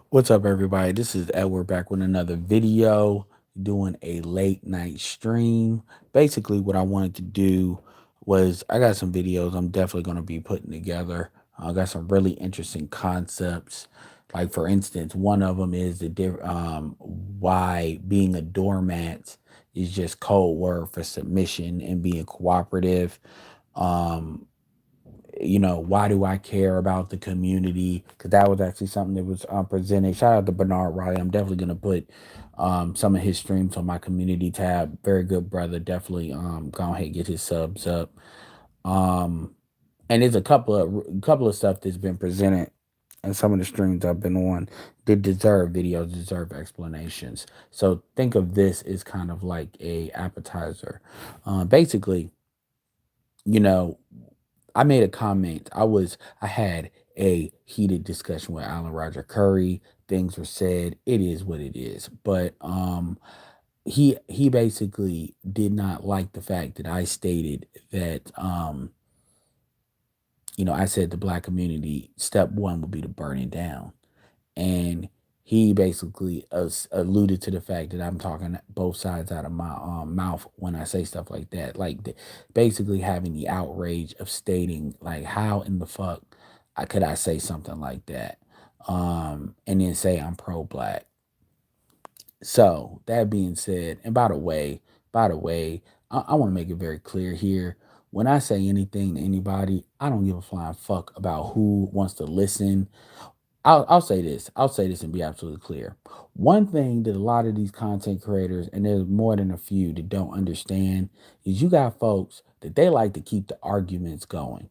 What's up, everybody? This is Edward back with another video, doing a late night stream. Basically, what I wanted to do was I got some videos I'm definitely going to be putting together. I got some really interesting concepts. Like, for instance, one of them is why being a doormat is just code word for submission and being cooperative. Um, why do I care about the community? Because that was actually something that was presented. Shout out to Bernard Riley. I'm definitely gonna put some of his streams on my community tab. Very good brother. Definitely go ahead and get his subs up. Um, and there's a couple of stuff that's been presented and some of the streams I've been on that deserve videos, deserve explanations. So think of this as kind of like a appetizer. Basically, you know, I made a comment. I had a heated discussion with Alan Roger Curry. Things were said. It is what it is. But he basically did not like the fact that I stated that I said the black community step one would be to burn it down. And he basically alluded to the fact that I'm talking both sides out of my mouth when I say stuff like that. Like basically having the outrage of stating like how in the fuck could I say something like that, and then say I'm pro black. So that being said, and by the way, I want to make it very clear here. When I say anything to anybody, I don't give a flying fuck about who wants to listen. I'll say this. I'll say this and be absolutely clear. One thing that a lot of these content creators, and there's more than a few that don't understand, is you got folks that they like to keep the arguments going.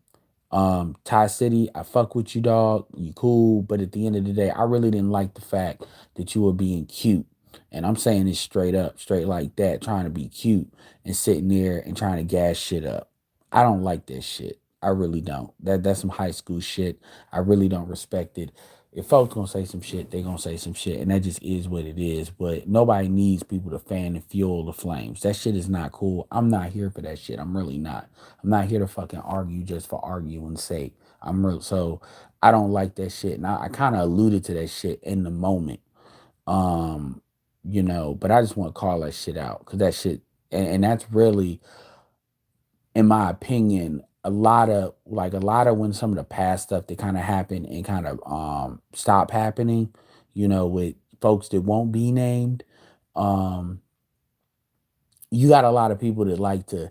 Ty City, I fuck with you, dog. You cool, but at the end of the day, I really didn't like the fact that you were being cute. And I'm saying it straight up, straight like that, trying to be cute and sitting there and trying to gas shit up. I don't like this shit. I really don't. That's some high school shit. I really don't respect it. If folks gonna say some shit, they gonna say some shit, and that just is what it is. But nobody needs people to fan and fuel the flames. That shit is not cool. I'm not here for that shit. I'm really not. I'm not here to fucking argue just for arguing's sake. So I don't like that shit, and I kind of alluded to that shit in the moment. Um, but I just want to call that shit out because that shit, and that's really, in my opinion, a lot of when some of the past stuff that kind of happened and kind of stop happening, with folks that won't be named. Um, you got a lot of people that like to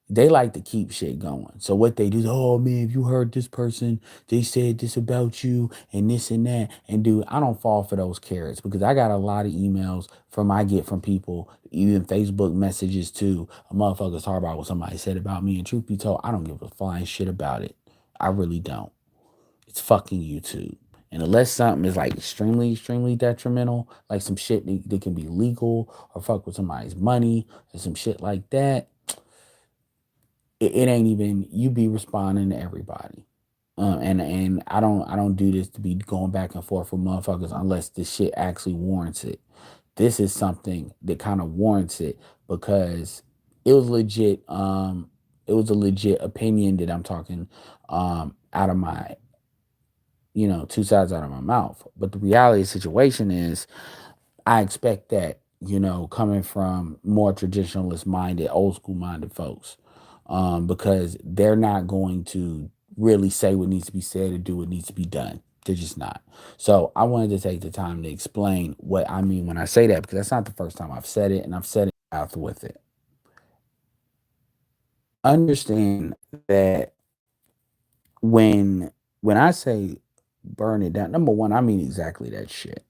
they like to keep shit going. So what they do is, oh man, if you heard this person, they said this about you and this and that. And dude, I don't fall for those carrots because I got a lot of emails I get from people, even Facebook messages too. A motherfuckers talk about what somebody said about me. And truth be told, I don't give a flying shit about it. I really don't. It's fucking YouTube. And unless something is like extremely, extremely detrimental, like some shit that can be legal or fuck with somebody's money or some shit like that, it ain't even you be responding to everybody. And I don't do this to be going back and forth with motherfuckers unless this shit actually warrants it. This is something that kind of warrants it because it was legit. It was a legit opinion that I'm talking out of my two sides out of my mouth. But the reality of the situation is, I expect that, coming from more traditionalist minded, old school minded folks, because they're not going to really say what needs to be said or do what needs to be done. They're just not. So I wanted to take the time to explain what I mean when I say that, because that's not the first time I've said it, and I've said it out with it. Understand that when when I say burn it down, number one, I mean exactly that shit.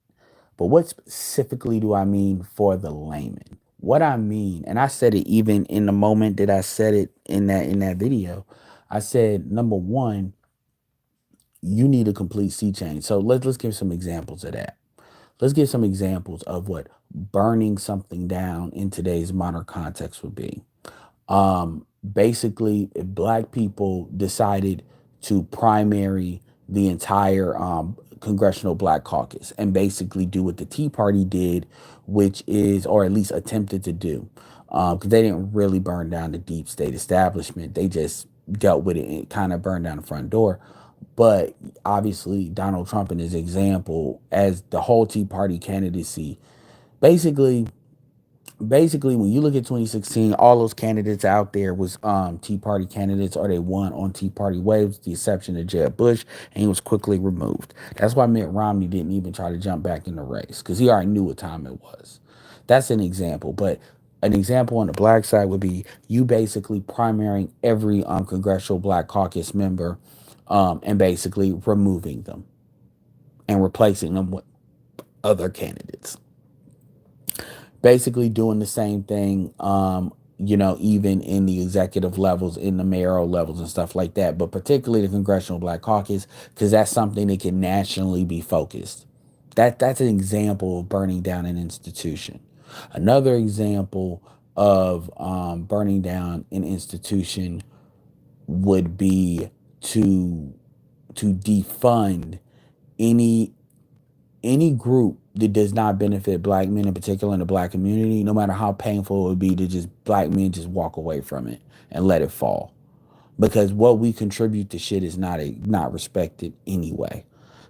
But what specifically do I mean for the layman? What I mean, and I said it even in the moment that I said it in that video. I said number one, you need a complete sea change. So let's give some examples of that. Let's give some examples of what burning something down in today's modern context would be. Basically, if black people decided to primary the entire congressional black caucus and basically do what the Tea Party did, which is, or at least attempted to do, because they didn't really burn down the deep state establishment. They just dealt with it and kind of burned down the front door. But obviously, Donald Trump in his example, as the whole Tea Party candidacy, basically, when you look at 2016, all those candidates out there was Tea Party candidates, or they won on Tea Party waves, the exception of Jeb Bush, and he was quickly removed. That's why Mitt Romney didn't even try to jump back in the race, because he already knew what time it was. That's an example. But an example on the black side would be you basically primarying every congressional black caucus member, and basically removing them and replacing them with other candidates. Basically doing the same thing, even in the executive levels, in the mayoral levels and stuff like that, but particularly the Congressional Black Caucus, because that's something that can nationally be focused. That's an example of burning down an institution. Another example of burning down an institution would be to defund any group that does not benefit black men, in particular in the black community, no matter how painful it would be to just black men just walk away from it and let it fall. Because what we contribute to shit is not respected anyway.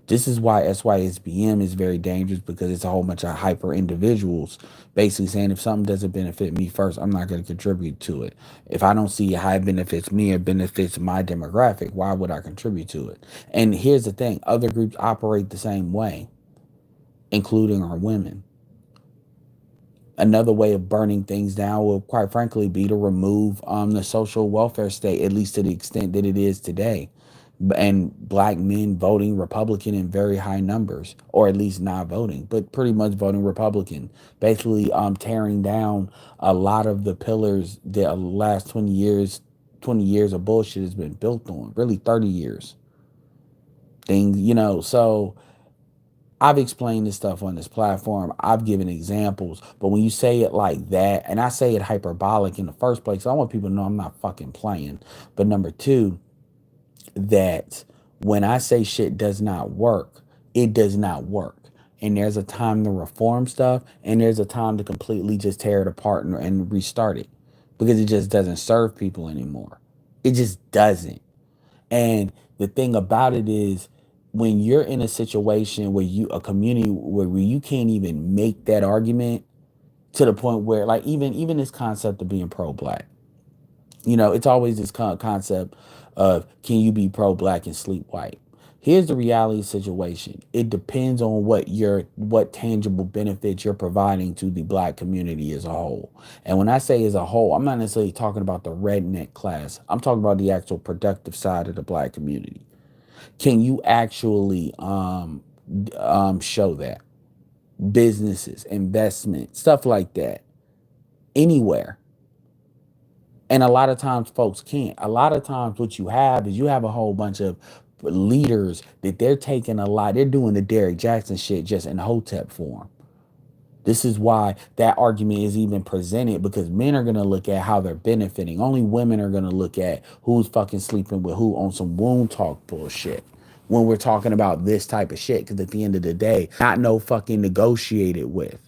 This is why SYSBM is very dangerous, because it's a whole bunch of hyper individuals basically saying, if something doesn't benefit me first, I'm not going to contribute to it. If I don't see how it benefits me or benefits my demographic, why would I contribute to it? And here's the thing, other groups operate the same way, including our women. Another way of burning things down will, quite frankly, be to remove the social welfare state, at least to the extent that it is today. And black men voting Republican in very high numbers, or at least not voting, but pretty much voting Republican. Basically, tearing down a lot of the pillars that the last 20 years of bullshit has been built on. Really, 30 years. So I've explained this stuff on this platform. I've given examples, but when you say it like that, and I say it hyperbolic in the first place, I want people to know I'm not fucking playing. But number two, that when I say shit does not work, it does not work. And there's a time to reform stuff, and there's a time to completely just tear it apart and restart it, because it just doesn't serve people anymore. It just doesn't. And the thing about it is, when you're in a situation where a community where you can't even make that argument, to the point where, like, even this concept of being pro-black, it's always this concept of, can you be pro-black and sleep white? Here's the reality situation. It depends on what tangible benefits you're providing to the black community as a whole. And when I say as a whole, I'm not necessarily talking about the redneck class. I'm talking about the actual productive side of the black community. Can you actually show that? Businesses, investment, stuff like that, anywhere. And a lot of times folks can't. A lot of times what you have is, you have a whole bunch of leaders that they're doing the Derrick Jackson shit just in Hotep form. This is why that argument is even presented, because men are going to look at how they're benefiting. Only women are going to look at who's fucking sleeping with who on some wound talk bullshit when we're talking about this type of shit. Because at the end of the day, not no fucking negotiated with.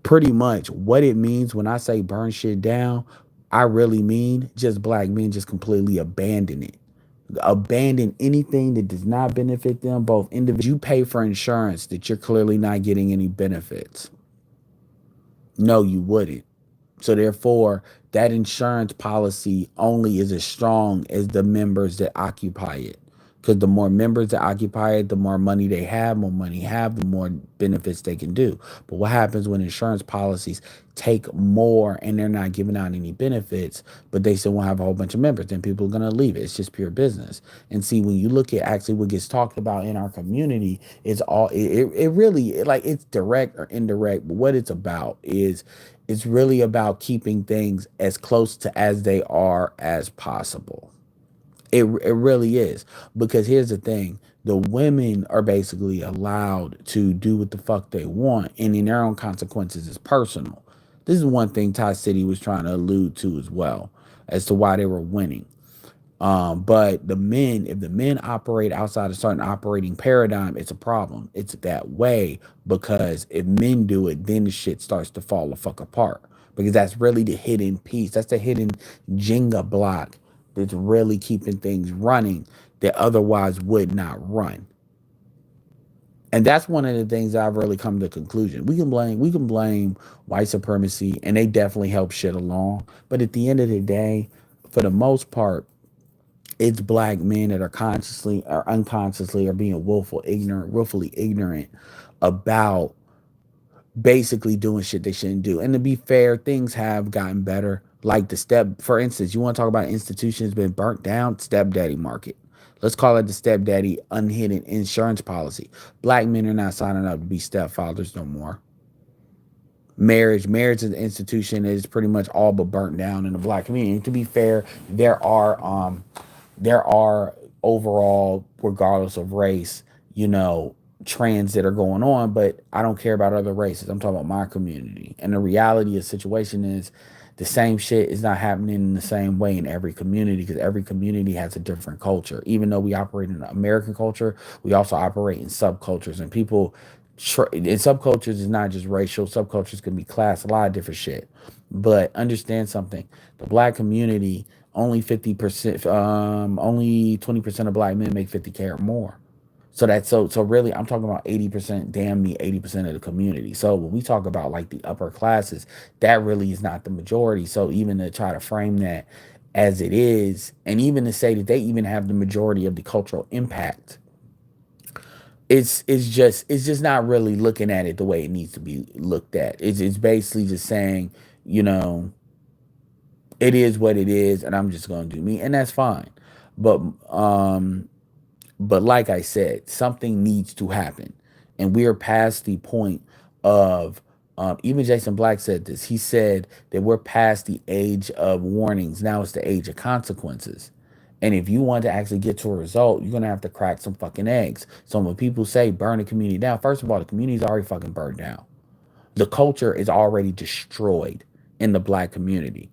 Pretty much what it means when I say burn shit down, I really mean just black men just completely abandon it. Abandon anything that does not benefit them, both individuals. You pay for insurance that you're clearly not getting any benefits. No, you wouldn't. So therefore, that insurance policy only is as strong as the members that occupy it. Because the more members that occupy it, the more money they have, the more benefits they can do. But what happens when insurance policies take more and they're not giving out any benefits, but they still won't have a whole bunch of members? Then people are going to leave it. It's just pure business. And see, when you look at actually what gets talked about in our community, it really, like, it's direct or indirect, but what it's about is, it's really about keeping things as close to as they are as possible. It really is. Because here's the thing. The women are basically allowed to do what the fuck they want, and in their own consequences is personal. This is one thing Todd City was trying to allude to as well, as to why they were winning. But if the men operate outside a certain operating paradigm, it's a problem. It's that way, because if men do it, then the shit starts to fall the fuck apart. Because that's really the hidden piece. That's the hidden Jenga block that's really keeping things running that otherwise would not run. And that's one of the things I've really come to the conclusion. We can blame white supremacy, and they definitely help shit along. But at the end of the day, for the most part, it's black men that are consciously or unconsciously are being willfully ignorant about basically doing shit they shouldn't do. And to be fair, things have gotten better. Like for instance, you want to talk about institutions been burnt down, stepdaddy market. Let's call it the stepdaddy unhidden insurance policy. Black men are not signing up to be stepfathers no more. Marriage as an institution is pretty much all but burnt down in the black community. And to be fair, there are overall, regardless of race, you know, trends that are going on, but I don't care about other races. I'm talking about my community. And the reality of the situation is the same shit is not happening in the same way in every community, because every community has a different culture. Even though we operate in American culture, we also operate in subcultures, and people in subcultures is not just racial. Subcultures can be class, a lot of different shit. But understand something: the black community, only 20% of black men make 50K or more. So really, I'm talking about 80%, damn me 80% of the community. So when we talk about like the upper classes, that really is not the majority. So even to try to frame that as it is, and even to say that they even have the majority of the cultural impact, it's just not really looking at it the way it needs to be looked at. It's basically just saying, you know, it is what it is, and I'm just gonna do me, and that's fine. But um, but like I said, something needs to happen, and we are past the point of. Even Jason Black said this. He said that we're past the age of warnings. Now it's the age of consequences. And if you want to actually get to a result, you're gonna have to crack some fucking eggs. So when people say burn the community down, first of all, the community is already fucking burned down. The culture is already destroyed in the black community.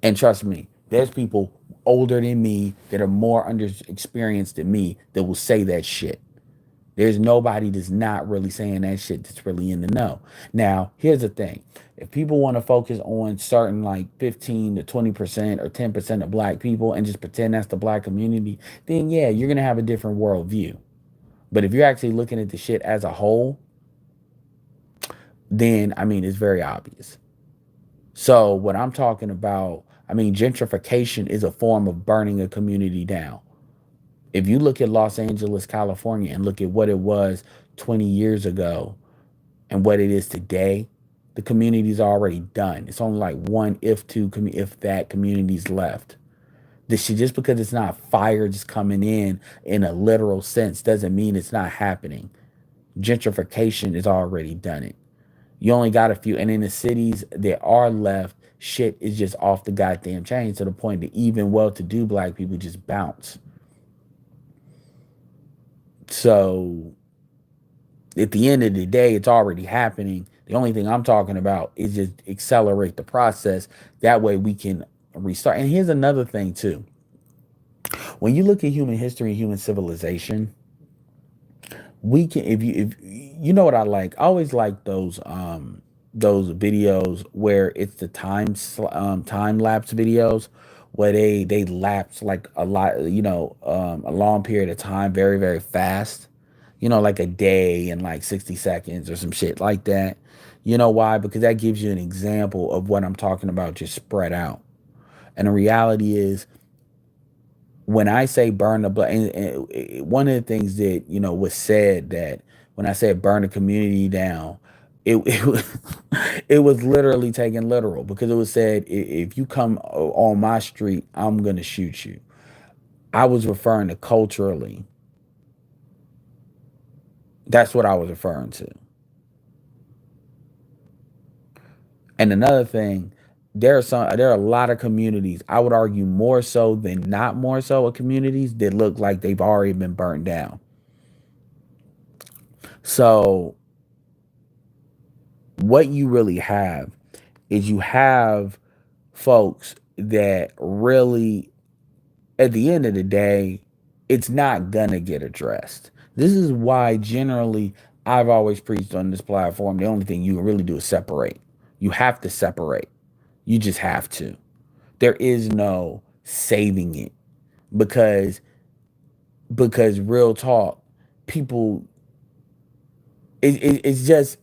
And trust me, there's people older than me that are more under experienced than me that will say that shit. There's nobody that's not really saying that shit that's really in the know. Now, here's the thing. If people want to focus on certain like 15 to 20% or 10% of black people and just pretend that's the black community, then yeah, you're going to have a different worldview. But if you're actually looking at the shit as a whole, then I mean, it's very obvious. So, what I'm talking about, I mean, gentrification is a form of burning a community down. If you look at Los Angeles, California, and look at what it was 20 years ago and what it is today, the community's already done. It's only like one, if two, if that, communities left. This shit, just because it's not fire just coming in a literal sense, doesn't mean it's not happening. Gentrification has already done it. You only got a few, and in the cities that are left, shit is just off the goddamn chain to the point that even well-to-do black people just bounce. So at the end of the day, it's already happening. The only thing I'm talking about is just accelerate the process. That way we can restart. And here's another thing too. When you look at human history and human civilization, we can if you know what I like. I always like those videos where it's the time lapse videos where they lapse like a lot, a long period of time very very fast, like a day and like 60 seconds or some shit like that. You know why? Because that gives you an example of what I'm talking about, just spread out. And the reality is, when I say burn the blood, and one of the things that was said, that when I said burn the community down, it was it was literally taken literal, because it was said, If you come on my street, I'm gonna shoot you." I was referring to culturally. That's what I was referring to. And another thing, there are a lot of communities, I would argue more so than not more so, of communities that look like they've already been burnt down. So what you really have is, you have folks that really, at the end of the day, it's not gonna get addressed. This is why generally I've always preached on this platform, the only thing you can really do is separate. You have to separate. You just have to. There is no saving it because because real talk, people, it's just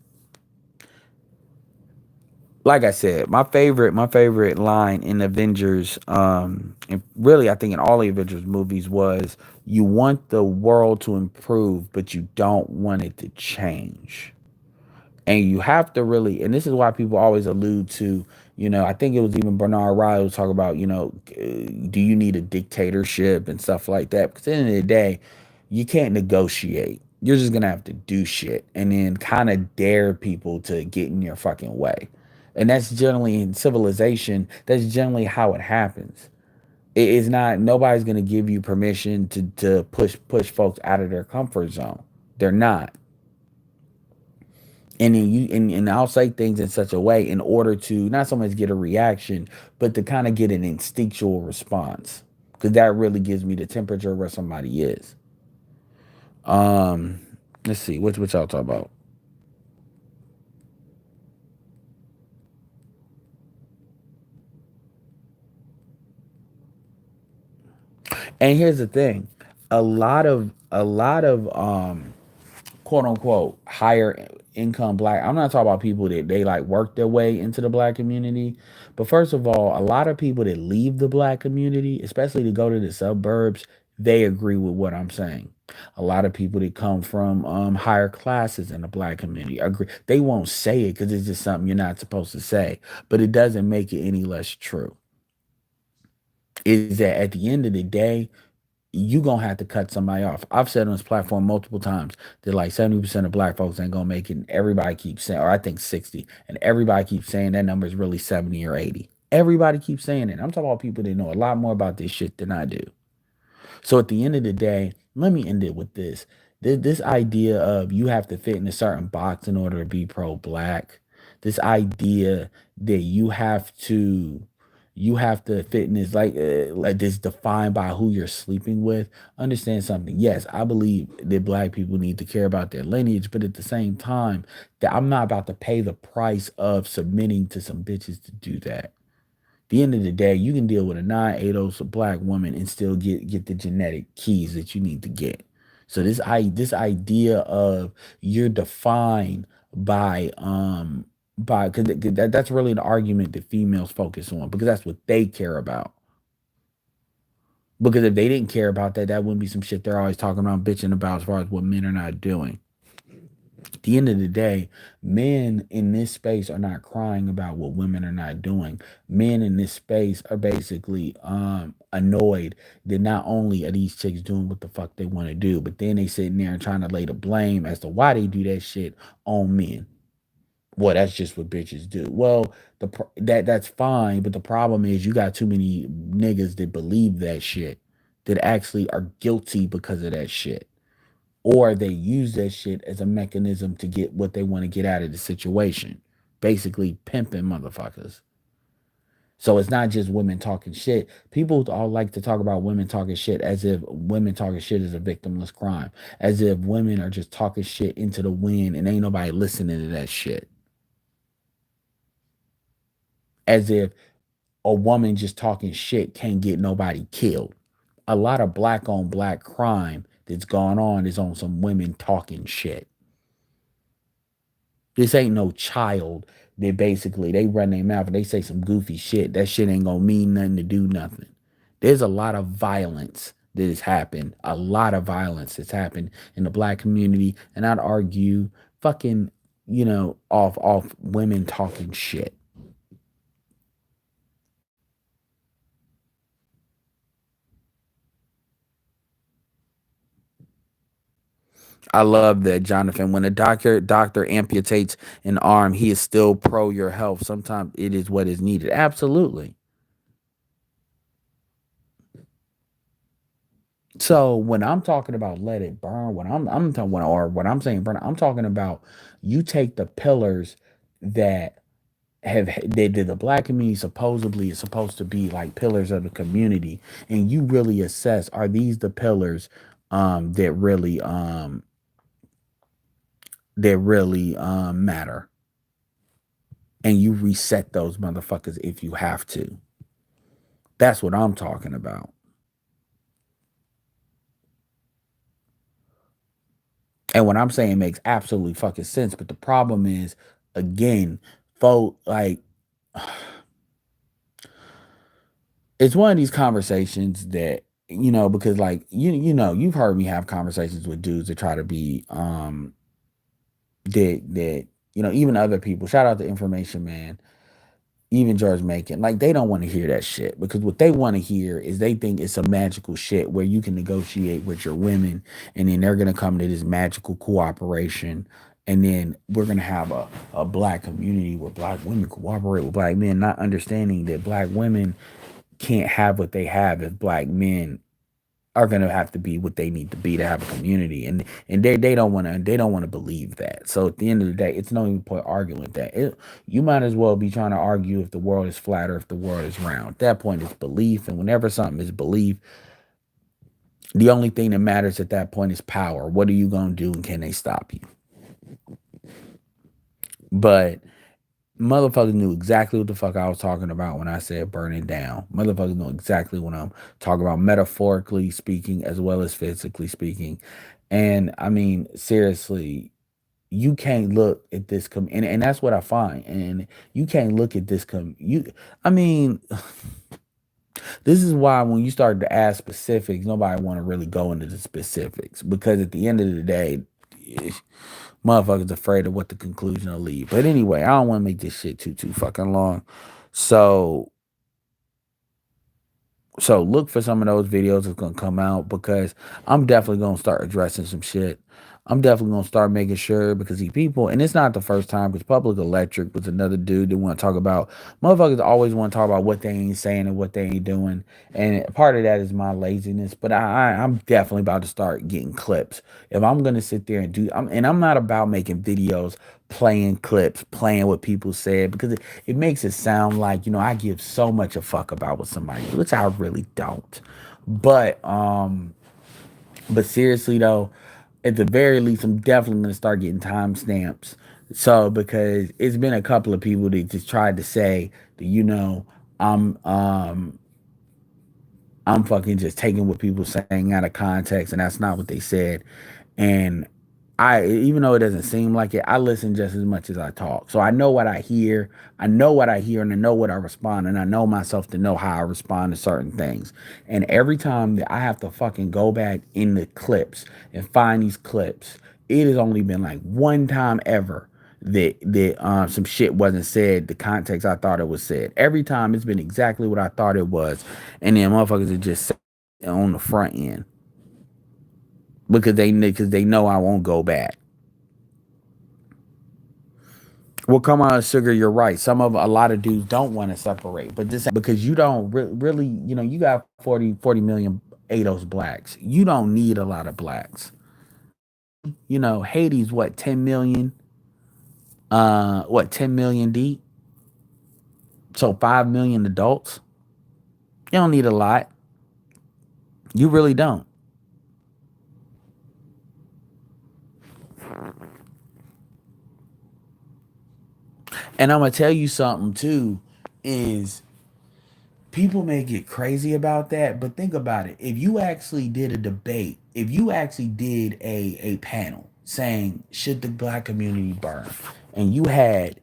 like I said, my favorite line in Avengers, and really I think in all the Avengers movies was, you want the world to improve, but you don't want it to change. And you have to really, and this is why people always allude to, I think it was even Bernard Riley was talking about, do you need a dictatorship and stuff like that? Because at the end of the day, you can't negotiate. You're just gonna have to do shit and then kind of dare people to get in your fucking way. And that's generally in civilization, that's generally how it happens. It is not, nobody's gonna give you permission to push folks out of their comfort zone. They're not. And then and I'll say things in such a way in order to not so much get a reaction, but to kind of get an instinctual response. Because that really gives me the temperature where somebody is. Um, let's see, what y'all talk about? And here's the thing. A lot of quote unquote higher income black, I'm not talking about people that they like work their way into the black community, but first of all, a lot of people that leave the black community, especially to go to the suburbs, they agree with what I'm saying. A lot of people that come from higher classes in the black community agree. They won't say it because it's just something you're not supposed to say, but it doesn't make it any less true. Is that at the end of the day, you gonna have to cut somebody off. I've said on this platform multiple times that like 70% of black folks ain't gonna make it. And everybody keeps saying, or I think 60, and everybody keeps saying that number is really 70 or 80. Everybody keeps saying it. I'm talking about people that know a lot more about this shit than I do. So at the end of the day, let me end it with this. This idea of you have to fit in a certain box in order to be pro-black. This idea that you have to fit in this like this defined by who you're sleeping with. Understand something. Yes, I believe that black people need to care about their lineage, but at the same time, that I'm not about to pay the price of submitting to some bitches to do that. The end of the day, you can deal with a non-ADOS black woman and still get the genetic keys that you need to get. So this idea of you're defined by because that's really the argument that females focus on because that's what they care about. Because if they didn't care about that, that wouldn't be some shit they're always talking around bitching about as far as what men are not doing. At the end of the day, men in this space are not crying about what women are not doing. Men in this space are basically annoyed that not only are these chicks doing what the fuck they want to do, but then they sitting there and trying to lay the blame as to why they do that shit on men. Well, that's just what bitches do. Well, that's fine, but the problem is you got too many niggas that believe that shit, that actually are guilty because of that shit, or they use that shit as a mechanism to get what they want to get out of the situation. Basically, pimping motherfuckers. So it's not just women talking shit. People all like to talk about women talking shit as if women talking shit is a victimless crime, as if women are just talking shit into the wind and ain't nobody listening to that shit, as if a woman just talking shit can't get nobody killed. A lot of black on black crime that's gone on is on some women talking shit. This ain't no child that basically they run their mouth and they say some goofy shit. That shit ain't gonna mean nothing to do nothing. There's a lot of violence that has happened. A lot of violence that's happened in the black community. And I'd argue fucking, off women talking shit. I love that, Jonathan. When a doctor amputates an arm, he is still pro your health. Sometimes it is what is needed. Absolutely. So when I'm talking about let it burn, when I'm talking or when I'm saying burn, I'm talking about you take the pillars that that the black community supposedly is supposed to be like pillars of the community, and you really assess, are these the pillars that really matter, and you reset those motherfuckers if you have to. That's what I'm talking about. And what I'm saying makes absolutely fucking sense. But the problem is, again, folk, like, it's one of these conversations that, because like you've heard me have conversations with dudes that try to be that even other people. Shout out to Information Man, even George Macon, like they don't want to hear that shit because what they want to hear is they think it's some magical shit where you can negotiate with your women and then they're gonna come to this magical cooperation and then we're gonna have a black community where black women cooperate with black men, not understanding that black women can't have what they have if black men are gonna have to be what they need to be to have a community, and they don't want to believe that. So at the end of the day, it's no even point arguing with that. You might as well be trying to argue if the world is flat or if the world is round. At that point, it's belief, and whenever something is belief, the only thing that matters at that point is power. What are you gonna do, and can they stop you? But motherfuckers knew exactly what the fuck I was talking about when I said burning down. Motherfuckers know exactly what I'm talking about, metaphorically speaking, as well as physically speaking. And I mean, seriously, you can't look at this and that's what I find. And you can't look at this I mean, this is why when you start to ask specifics, nobody want to really go into the specifics because at the end of the day, eh, motherfuckers afraid of what the conclusion will lead. But anyway, I don't want to make this shit too fucking long. So look for some of those videos that's gonna come out because I'm definitely gonna start addressing some shit. I'm definitely gonna start making sure because these people, and it's not the first time because Public Electric was another dude that want to talk about motherfuckers always want to talk about what they ain't saying and what they ain't doing. And part of that is my laziness, but I'm definitely about to start getting clips. If I'm gonna sit there and I'm not about making videos playing clips, playing what people said because it makes it sound like, I give so much a fuck about what somebody, which I really don't. But seriously though, at the very least, I'm definitely gonna start getting timestamps. So because it's been a couple of people that just tried to say that, I'm I'm fucking just taking what people saying out of context, and that's not what they said. And even though it doesn't seem like it, I listen just as much as I talk. So I know what I hear. I know what I hear, and I know what I respond, and I know myself to know how I respond to certain things. And every time that I have to fucking go back in the clips and find these clips, it has only been like one time ever that some shit wasn't said the context I thought it was said. Every time it's been exactly what I thought it was, and then motherfuckers are just on the front end because they know I won't go back. Well, come on, sugar. You're right. A lot of dudes don't want to separate, but this because you don't really, you got 40 million ADOS blacks. You don't need a lot of blacks. Haiti's what 10 million. What 10 million deep. So 5 million adults. You don't need a lot. You really don't. And I'm gonna tell you something too. Is people may get crazy about that, but think about it. If you actually did a debate, if you actually did a panel saying should the black community burn, and you had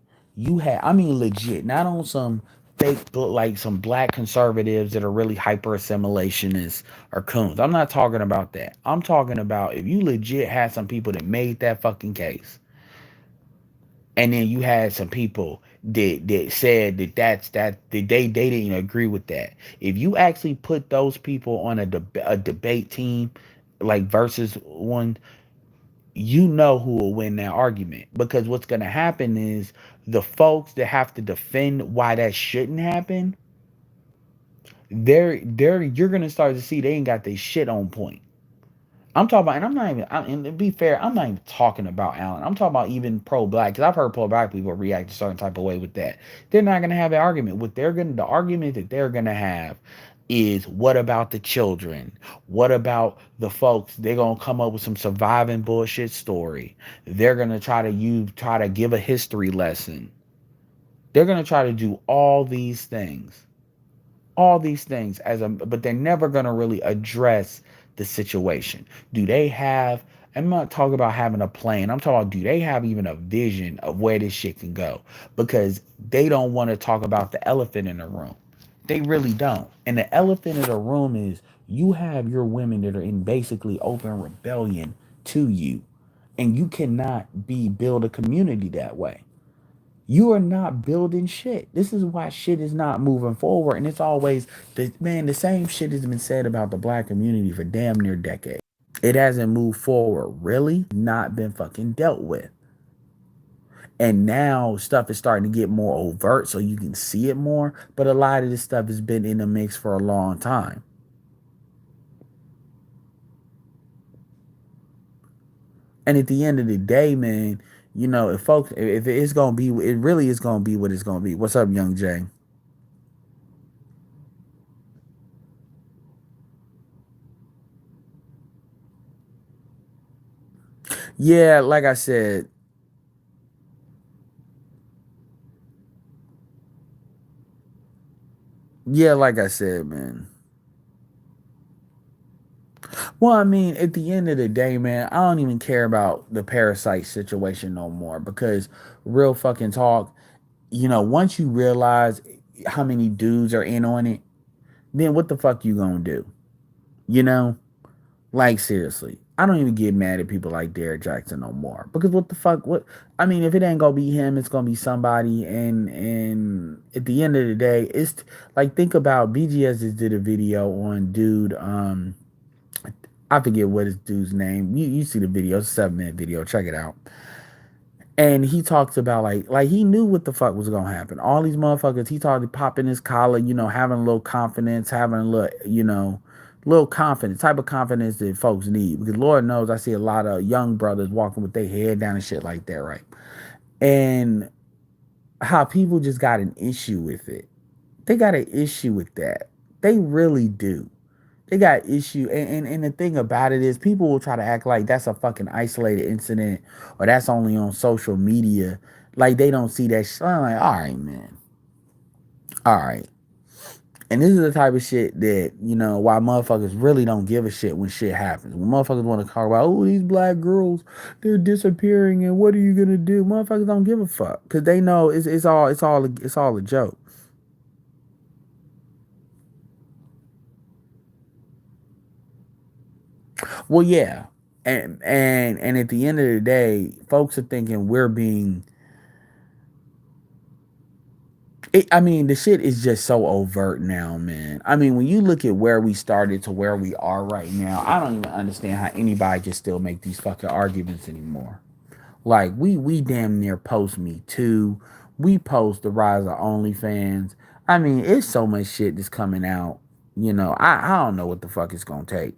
I mean legit, not on some fake like some black conservatives that are really hyper assimilationists or coons. I'm not talking about that. I'm talking about if you legit had some people that made that fucking case and then you had some people that said that they didn't agree with that. If you actually put those people on a debate team, like versus one, you know who will win that argument because what's going to happen is the folks that have to defend why that shouldn't happen, you're going to start to see they ain't got their shit on point. I'm talking about, and I'm not even, and to be fair, I'm not even talking about Allen. I'm talking about even pro-black, because I've heard pro-black people react a certain type of way with that. They're not going to have an argument. The argument that they're going to have is what about the children? What about the folks? They're going to come up with some surviving bullshit story. They're going to try to give a history lesson. They're going to try to do all these things. All these things but they're never going to really address the situation. Do they have, I'm not talking about having a plan. I'm talking about, do they have even a vision of where this shit can go? Because they don't want to talk about the elephant in the room. They really don't. And the elephant in the room is, you have your women that are in basically open rebellion to you. And you cannot build a community that way. You are not building shit. This is why shit is not moving forward. And it's always the same shit has been said about the black community for damn near decades. It hasn't moved forward, really, not been fucking dealt with. And now stuff is starting to get more overt so you can see it more. But a lot of this stuff has been in the mix for a long time. And at the end of the day, man, if folks, if it's gonna be, it really is gonna be what it's gonna be. What's up, Young Jay? Yeah, like I said, man. Well, I mean, at the end of the day, man, I don't even care about the parasite situation no more because real fucking talk, once you realize how many dudes are in on it, then what the fuck you gonna do? You know? Like seriously. I don't even get mad at people like Derek Jackson no more. Because what the fuck what I mean, if it ain't gonna be him, it's gonna be somebody, and at the end of the day, it's like, think about BGS just did a video on dude, I forget what his dude's name. You see the video, it's a 7-minute video, check it out. And he talks about like he knew what the fuck was gonna happen. All these motherfuckers, he started popping his collar, having a little confidence, having a little, little confidence, type of confidence that folks need. Because Lord knows I see a lot of young brothers walking with their head down and shit like that, right? And how people just got an issue with it. They got an issue with that. They really do. They got issue, and the thing about it is, people will try to act like that's a fucking isolated incident, or that's only on social media. Like they don't see that shit. I'm like, all right, man, all right. And this is the type of shit that, why motherfuckers really don't give a shit when shit happens. When motherfuckers want to talk about, oh, these black girls, they're disappearing, and what are you gonna do? Motherfuckers don't give a fuck because they know it's all a joke. Well, yeah, and at the end of the day, folks are thinking we're being. I mean, the shit is just so overt now, man. I mean, when you look at where we started to where we are right now, I don't even understand how anybody can still make these fucking arguments anymore. Like we damn near post Me Too, we post the rise of OnlyFans. I mean, it's so much shit that's coming out. I don't know what the fuck it's gonna take.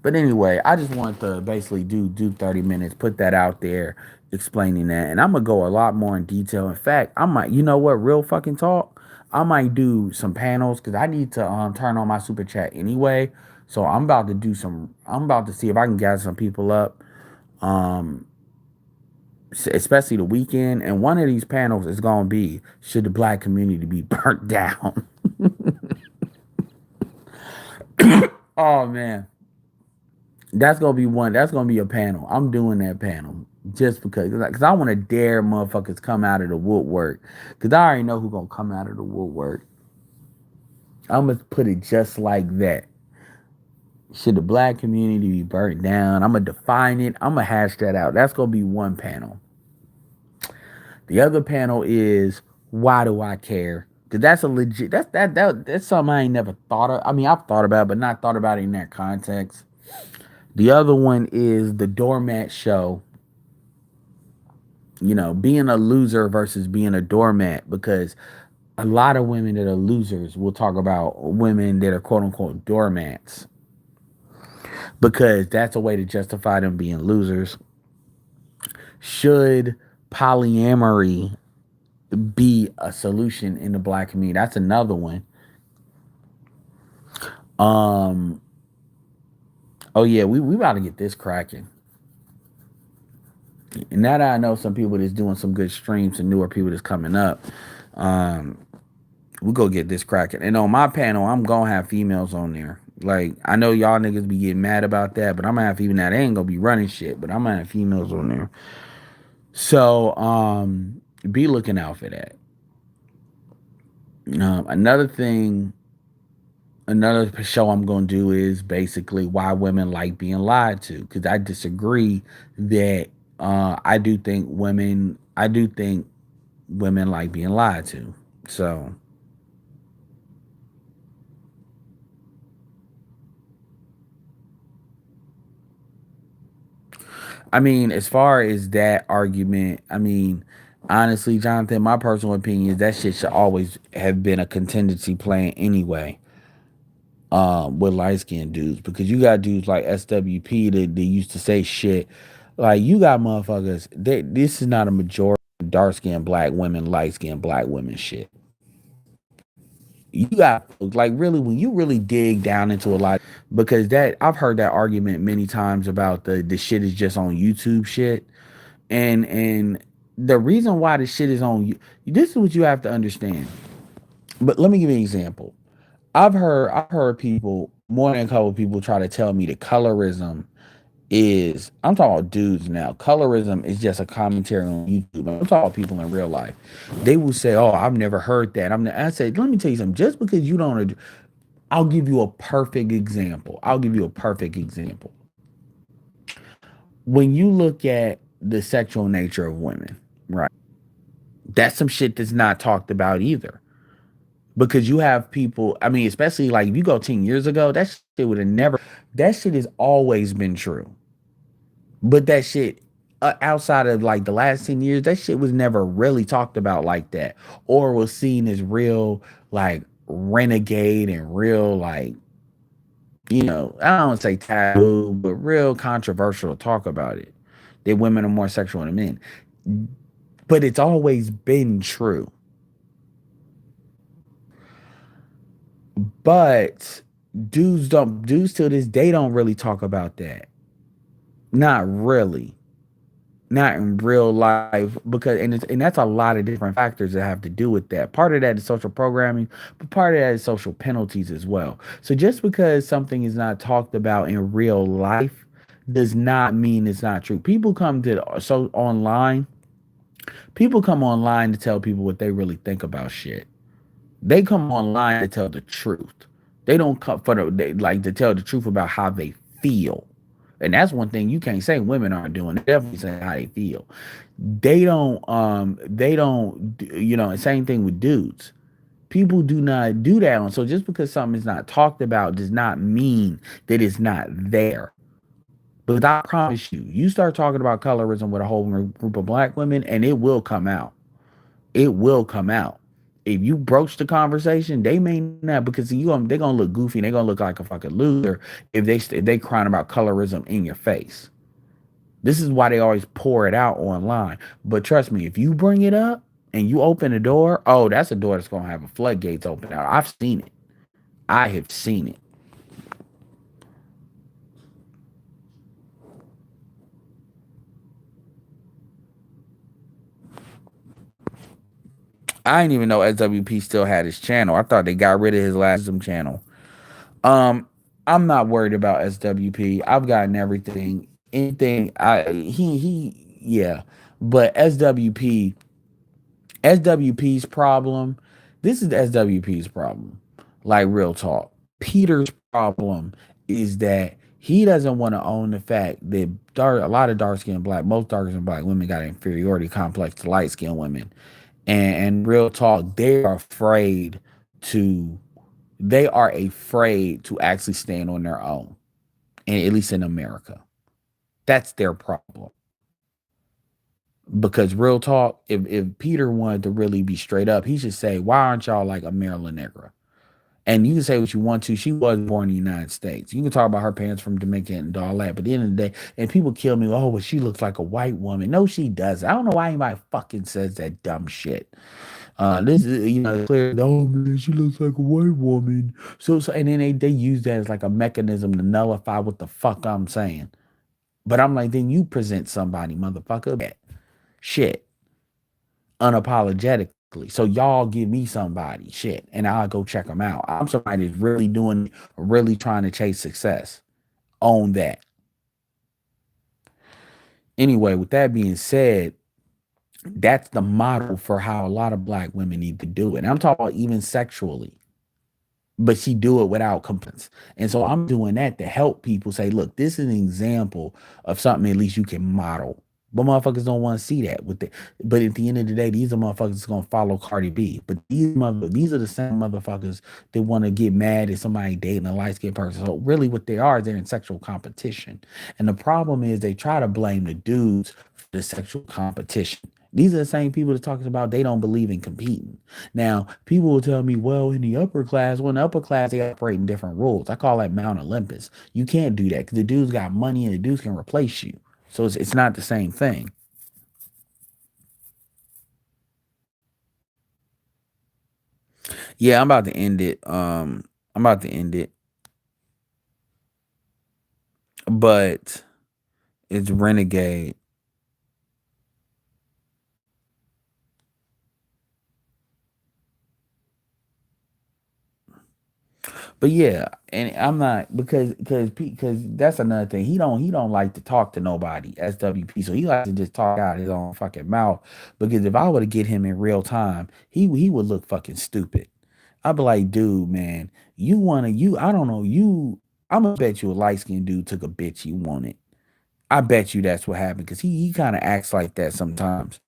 But anyway, I just wanted to basically do 30 minutes, put that out there, explaining that. And I'm gonna go a lot more in detail. In fact, I might, real fucking talk. I might do some panels because I need to turn on my super chat anyway. So I'm about to see if I can gather some people up. Um Especially the weekend. And one of these panels is gonna be, should the black community be burnt down? Oh man. That's gonna be a panel. I'm doing that panel just because I want to dare motherfuckers come out of the woodwork, because I already know who gonna come out of the woodwork. I'm gonna put it just like that. Should the black community be burnt down? I'm gonna define it. I'm gonna hash that out. That's gonna be one panel. The other panel is, why do I care? Cause that's a legit. That's something I ain't never thought of. I mean, I've thought about it, but not thought about it in that context. The other one is the doormat show. Being a loser versus being a doormat, because a lot of women that are losers will talk about women that are quote unquote doormats, because that's a way to justify them being losers. Should polyamory be a solution in the black community? That's another one. Um, oh yeah, we about to get this cracking. And now that I know some people that's doing some good streams and newer people that's coming up, um, We go get this cracking. And on my panel, I'm gonna have females on there. Like I know y'all niggas be getting mad about that, but I'm gonna have even that. They ain't gonna be running shit, but I'm gonna have females on there. So be looking out for that. Another thing, another show I'm gonna do is basically why women like being lied to. Because I disagree that I do think women like being lied to. So I mean, as far as that argument, I mean, honestly, Jonathan, my personal opinion is that shit should always have been a contingency plan anyway. With light skinned dudes, because you got dudes like SWP that they used to say shit like you got motherfuckers. This is not a majority of dark skinned black women, light skinned black women shit. You got like really when you really dig down into a lot, because that I've heard that argument many times about the shit is just on YouTube shit. And the reason why the shit is on you, this is what you have to understand. But let me give you an example. I've heard people, more than a couple of people, try to tell me that colorism is, I'm talking about dudes now. Colorism is just a commentary on YouTube. I'm talking about people in real life. They will say, "Oh, I've never heard that." I said, "Let me tell you something. Just because you don't, I'll give you a perfect example. I'll give you a perfect example. When you look at the sexual nature of women, right? That's some shit that's not talked about either. Because you have people, I mean, especially like if you go 10 years ago, that shit would have never, that shit has always been true. But that shit, outside of like the last 10 years, that shit was never really talked about like that, or was seen as real, like renegade and real, like, I don't say taboo, but real controversial to talk about it. That women are more sexual than men. But it's always been true. But dudes to this day don't really talk about that. Not really. Not in real life, because and that's a lot of different factors that have to do with that. Part of that is social programming, but part of that is social penalties as well. So just because something is not talked about in real life does not mean it's not true. People come online to tell people what they really think about shit. They come online to tell the truth. They don't come for like to tell the truth about how they feel. And that's one thing you can't say women aren't doing. They definitely say how they feel. And same thing with dudes. People do not do that on. So just because something is not talked about does not mean that it's not there. But I promise you, you start talking about colorism with a whole group of black women, and it will come out. It will come out. If you broach the conversation, they may not, because they're gonna look goofy and they're gonna look like a fucking loser if they crying about colorism in your face. This is why they always pour it out online. But trust me, if you bring it up and you open the door, oh, that's a door that's gonna have a floodgates open out. I've seen it. I have seen it. I didn't even know SWP still had his channel. I thought they got rid of his last channel. Um, I'm not worried about SWP. I've gotten everything. Anything yeah. But SWP's problem, this is SWP's problem. Like real talk. Peter's problem is that he doesn't want to own the fact that a lot of most dark skinned black women got an inferiority complex to light skinned women. And real talk, to they are afraid to actually stand on their own, and at least in America. That's their problem. Because real talk, if Peter wanted to really be straight up, he should say, "Why aren't y'all like a Marilyn Negra?" And you can say what you want to. She was born in the United States. You can talk about her parents from Jamaica and all that. But at the end of the day, and people kill me. Oh, well, she looks like a white woman. No, she doesn't. I don't know why anybody fucking says that dumb shit. This is clear. Oh man, she looks like a white woman. So and then they use that as like a mechanism to nullify what the fuck I'm saying. But I'm like, then you present somebody, motherfucker, that shit unapologetically. basically. So y'all give me somebody, shit, and I'll go check them out. I'm somebody that's really doing, really trying to chase success. Own that. Anyway, with that being said, that's the model for how a lot of black women need to do it. And I'm talking about even sexually, but she do it without complaints. And so I'm doing that to help people say, look, this is an example of something at least you can model. But motherfuckers don't want to see that with the, but at the end of the day, these are motherfuckers that's gonna follow Cardi B. But these are the same motherfuckers that want to get mad at somebody dating a light skinned person. So really what they are, they're in sexual competition. And the problem is they try to blame the dudes for the sexual competition. These are the same people that talking about they don't believe in competing. Now, people will tell me, well, in the upper class, well, in the upper class, they operate in different rules. I call that Mount Olympus. You can't do that because the dudes got money and the dudes can replace you. So it's not the same thing. Yeah, I'm about to end it. I'm about to end it. But it's Renegade. But yeah, and I'm not because that's another thing. He don't like to talk to nobody, SWP. So he likes to just talk out his own fucking mouth. Because if I were to get him in real time, he would look fucking stupid. I'd be like, dude, man, you wanna you I don't know, you I'm gonna bet you a light skinned dude took a bitch he wanted. I bet you that's what happened because he kind of acts like that sometimes.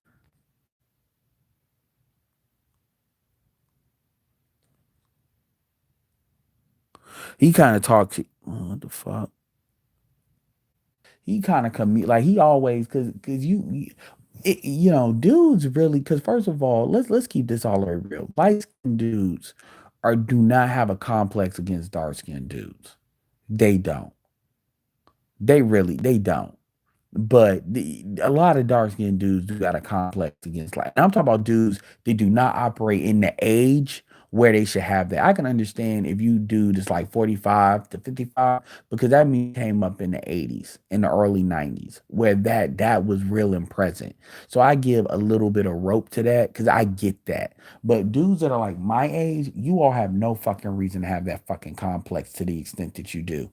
He kind of talks. Oh, what the fuck? He kind of like he always because dudes really because first of all let's keep this all the way real. Light skinned dudes are do not have a complex against dark skinned dudes. They don't. They don't. But a lot of dark skinned dudes do got a complex against like I'm talking about dudes that do not operate in the age where they should have that. I can understand if you do just like 45 to 55 because that mean came up in the 80s, in the early 90s, where that was real and present. So I give a little bit of rope to that because I get that. But dudes that are like my age, you all have no fucking reason to have that fucking complex to the extent that you do.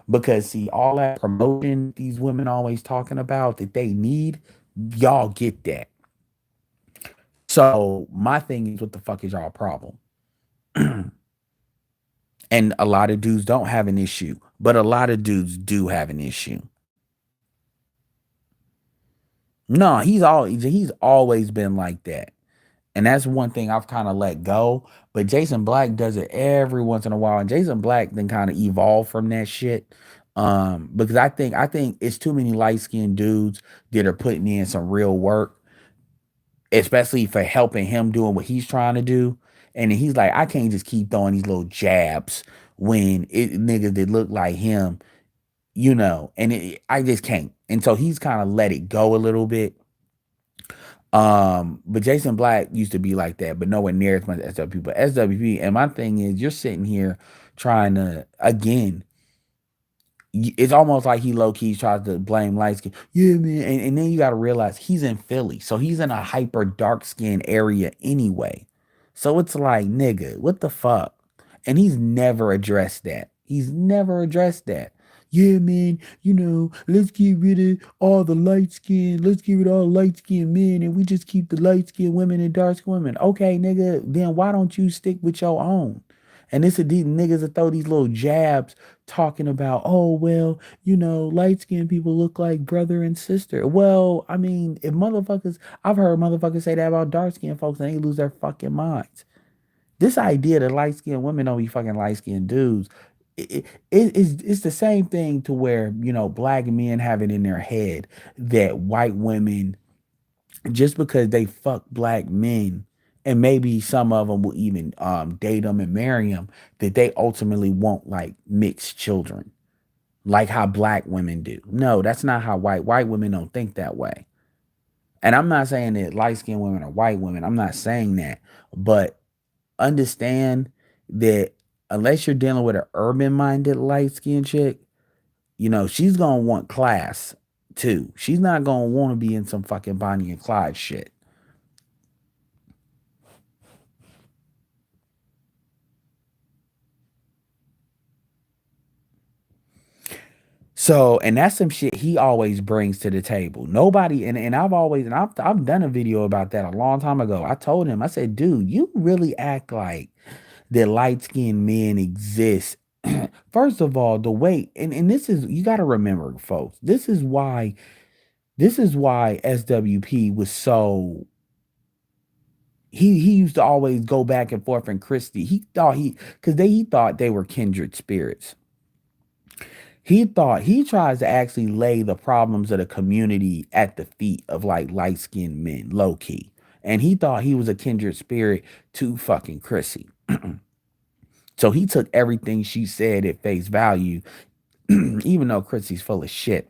Because see, all that promotion these women always talking about that they need, y'all get that. So my thing is, what the fuck is y'all problem? And a lot of dudes don't have an issue, but a lot of dudes do have an issue. No, he's always been like that. And that's one thing I've kind of let go. But Jason Black does it every once in a while. And Jason Black then kind of evolved from that shit. Because I think it's too many light-skinned dudes that are putting in some real work, especially for helping him doing what he's trying to do. And then he's like, I can't just keep throwing these little jabs when it niggas that look like him, and I just can't. And so he's kind of let it go a little bit. But Jason Black used to be like that, but nowhere near as much as SWP. But SWP, and my thing is, you're sitting here trying to again. It's almost like he low key tries to blame light skin. Yeah, man. And then you got to realize he's in Philly, so he's in a hyper dark skin area anyway. So it's like, nigga, what the fuck? And he's never addressed that. He's never addressed that. Yeah, man, let's get rid of all the light skin. Let's get rid of all light skinned men and we just keep the light skinned women and dark skinned women. Okay, nigga, then why don't you stick with your own? And it's these niggas that throw these little jabs talking about, oh, well, light skinned people look like brother and sister. Well, I mean, if motherfuckers, I've heard motherfuckers say that about dark skinned folks and they lose their fucking minds. This idea that light skinned women don't be fucking light skinned dudes, it's the same thing to where, black men have it in their head that white women, just because they fuck black men, and maybe some of them will even date them and marry them, that they ultimately won't like mixed children, like how black women do. No, that's not how white women don't think that way. And I'm not saying that light skinned women are white women. I'm not saying that, but understand that unless you're dealing with an urban minded light skinned chick, she's gonna want class too. She's not gonna want to be in some fucking Bonnie and Clyde shit. So, and that's some shit he always brings to the table. Nobody, and I've always, and I've done a video about that a long time ago. I told him, I said, dude, you really act like that light skinned men exist. First of all, the way, and this is, you got to remember, folks, this is why SWP was so, he used to always go back and forth and Christie. He thought they were kindred spirits. He thought he tries to actually lay the problems of the community at the feet of like light skinned men, low key. And he thought he was a kindred spirit to fucking Chrissy. So he took everything she said at face value, even though Chrissy's full of shit.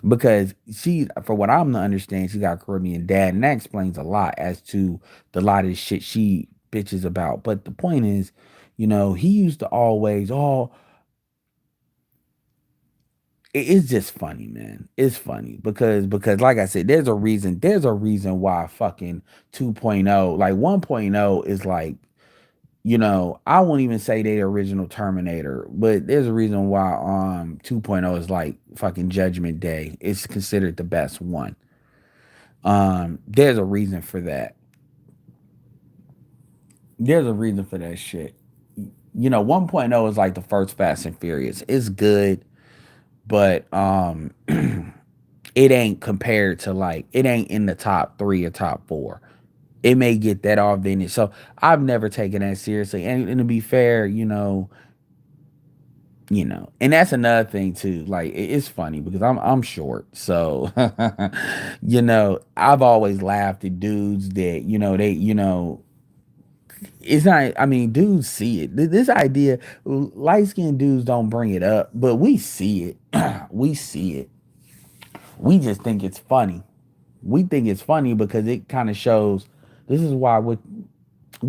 Because she, for what I'm to understand, she got a Caribbean dad, and that explains a lot as to the lot of shit she bitches about. But the point is, he used to always, it's just funny, man. It's funny because like I said, there's a reason why fucking 2.0, like 1.0 is like, I won't even say they the original Terminator, but there's a reason why 2.0 is like fucking Judgment Day. It's considered the best one. There's a reason for that. There's a reason for that shit. 1.0 is like the first Fast and Furious. It's good, but it ain't compared to, like, it ain't in the top 3 or top 4. It may get that off in it. So I've never taken that seriously. And to be fair, and that's another thing too. Like, it's funny because I'm short. So I've always laughed at dudes that, it's not, I mean, dudes see it. This idea, light skinned dudes don't bring it up, but we see it. We see it. We just think it's funny. We think it's funny because it kind of shows. This is why we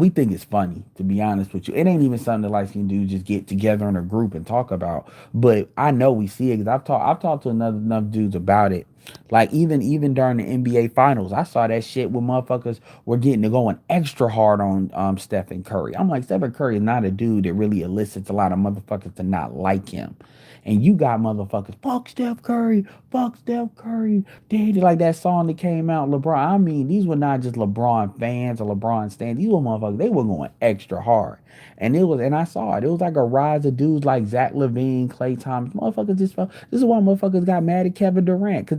think it's funny, to be honest with you. It ain't even something that light skinned dudes just get together in a group and talk about. But I know we see it because I've talked to enough dudes about it. Like, even during the NBA finals, I saw that shit where motherfuckers were getting to going extra hard on Stephen Curry. I'm like, Stephen Curry is not a dude that really elicits a lot of motherfuckers to not like him. And you got motherfuckers, fuck Steph Curry, daddy, like that song that came out, LeBron. I mean, these were not just LeBron fans or LeBron stands. These were motherfuckers, they were going extra hard. And I saw it. It was like a rise of dudes like Zach LaVine, Klay Thompson. Motherfuckers just felt, this is why motherfuckers got mad at Kevin Durant.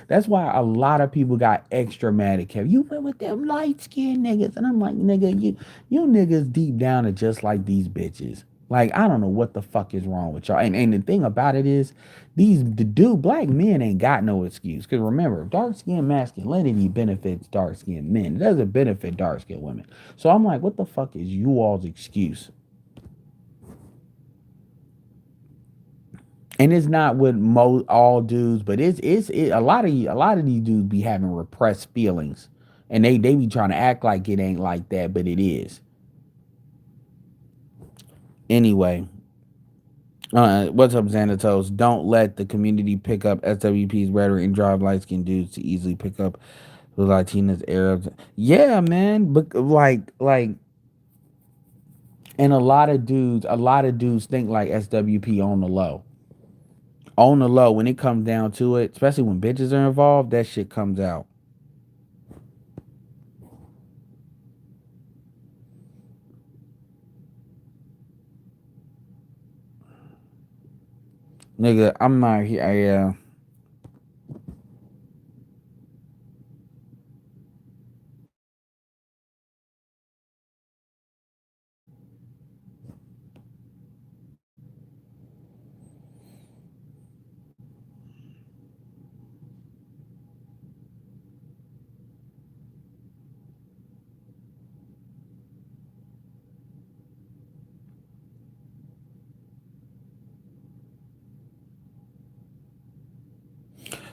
That's why a lot of people got extra mad at Kevin. You went with them light skinned niggas. And I'm like, nigga, you niggas deep down are just like these bitches. Like, I don't know what the fuck is wrong with y'all. And the thing about it is, black men ain't got no excuse. Because remember, dark skinned masculinity benefits dark skinned men. It doesn't benefit dark skinned women. So I'm like, what the fuck is you all's excuse? And it's not with all dudes, but a lot of these dudes be having repressed feelings, and they be trying to act like it ain't like that, but it is. Anyway, what's up, Xanatos? Don't let the community pick up SWP's rhetoric and drive light skinned dudes to easily pick up the Latinas, Arabs. Yeah, man, but and a lot of dudes think like SWP on the low. On the low, when it comes down to it, especially when bitches are involved, that shit comes out. Nigga, I'm not here.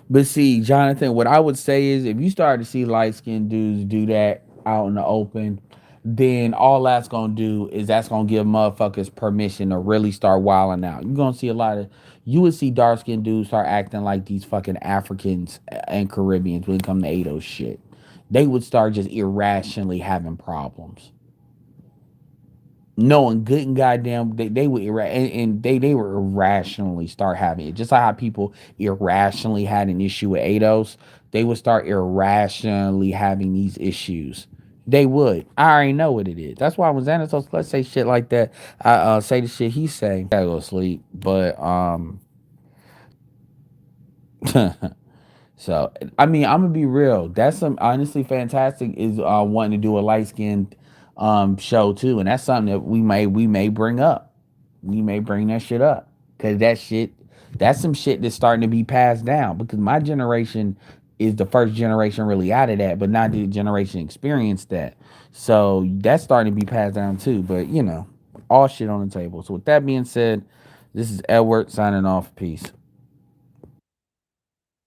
But see, Jonathan, what I would say is if you start to see light skinned dudes do that out in the open, then all that's gonna give motherfuckers permission to really start wilding out. You're gonna see you would see dark skinned dudes start acting like these fucking Africans and Caribbeans when it come to ADO shit. They would start just irrationally having problems. knowing good and goddamn they would and they were irrationally start having it. Just like how people irrationally had an issue with ADOS, they would start irrationally having these issues. They would. I already know what it is. That's why when Xanatos, let's say shit like that, I say the shit he say. I gotta go to sleep. But so I mean, I'm gonna be real. That's some honestly fantastic is wanting to do a light skinned show too, and that's something that we may bring up. We may bring that shit up because that's some shit that's starting to be passed down. Because my generation is the first generation really out of that, but not the generation experienced that. So that's starting to be passed down too. But all shit on the table. So with that being said, this is Edward signing off. Peace.